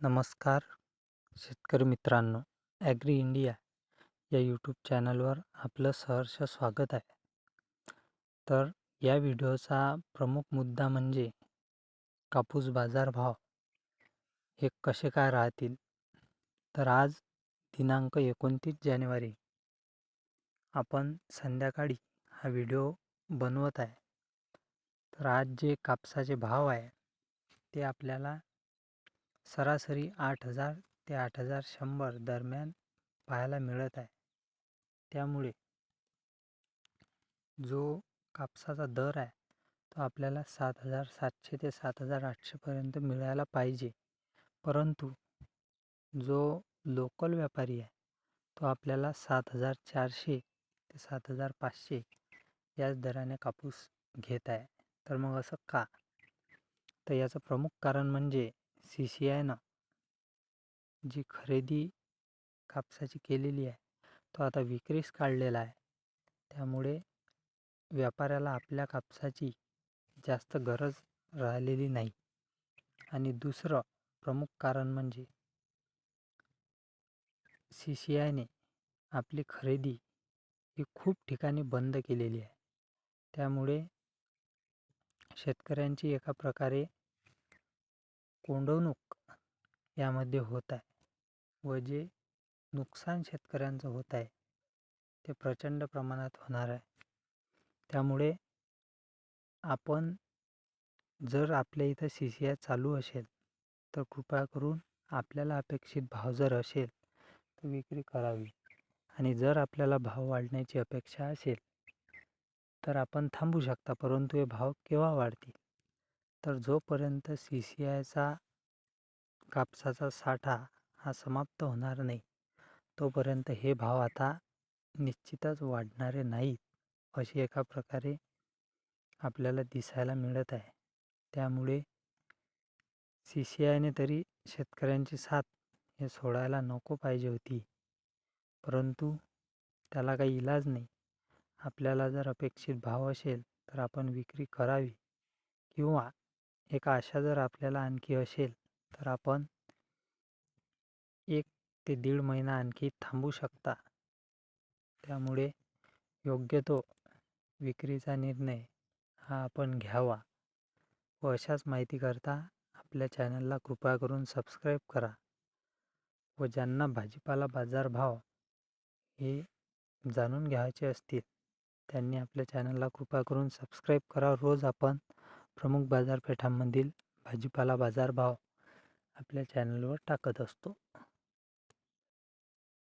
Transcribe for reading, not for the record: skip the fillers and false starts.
नमस्कार शेतकरी मित्रांनो, ॲग्री इंडिया या यूट्यूब चॅनलवर आपलं सहर्ष स्वागत आहे. तर या व्हिडिओचा प्रमुख मुद्दा म्हणजे कापूस बाजारभाव हे कसे काय राहतील. तर आज दिनांक 29 जानेवारी आपण संध्याकाळी हा व्हिडिओ बनवत आहे. तर आज जे कापसाचे भाव आहे ते आपल्याला सरासरी 8,000 ते 8,100 दरम्यान पाहायला मिळत आहे. त्यामुळे जो कापसाचा दर आहे तो आपल्याला 7,700 ते 7,800 पर्यंत मिळायला पाहिजे. परंतु जो लोकल व्यापारी आहे तो आपल्याला 7,400 ते 7,500 याच दराने कापूस घेत आहे. तर मग असं का? तर याचं प्रमुख कारण म्हणजे CCIनं जी खरेदी कापसाची केलेली आहे तो आता विक्रीस काढलेला आहे. त्यामुळे व्यापाऱ्याला आपल्या कापसाची जास्त गरज राहिलेली नाही. आणि दुसरं प्रमुख कारण म्हणजे CCIने आपली खरेदी ही खूप ठिकाणी बंद केलेली आहे. त्यामुळे शेतकऱ्यांची एका प्रकारे कोंडवणूक यामध्ये होत आहे व जे नुकसान शेतकऱ्यांचं होत आहे ते प्रचंड प्रमाणात होणार आहे. त्यामुळे आपण जर आपल्या इथं CCI चालू असेल तर कृपया करून आपल्याला अपेक्षित भाव जर असेल तर विक्री करावी. आणि जर आपल्याला भाव वाढण्याची अपेक्षा असेल तर आपण थांबू शकता. परंतु हे भाव केव्हा वाढतील? तर जोपर्यंत CCIचा कापसाचा साठा हा समाप्त होणार नाही तोपर्यंत हे भाव आता निश्चितच वाढणारे नाहीत, अशी एका प्रकारे आपल्याला दिसायला मिळत आहे. त्यामुळे CCIने तरी शेतकऱ्यांची साथ हे सोडायला नको पाहिजे होती, परंतु त्याला काही इलाज नाही. आपल्याला जर अपेक्षित भाव असेल तर आपण विक्री करावी, किंवा एक आशा जर आपल्याला आणखी असेल तर आपण 1 ते 1.5 महिना आणखी थांबू शकता. त्यामुळे योग्य तो विक्रीचा निर्णय हा आपण घ्यावा. व अशाच माहितीकरता आपल्या चॅनलला कृपया करून सबस्क्राईब करा. व ज्यांना भाजीपाला बाजारभाव हे जाणून घ्यायचे असतील त्यांनी आपल्या चॅनलला कृपया करून सबस्क्राईब करा. रोज आपण प्रमुख बाजारपेठांमधील भाजीपाला बाजारभाव आपल्या चॅनलवर टाकत असतो.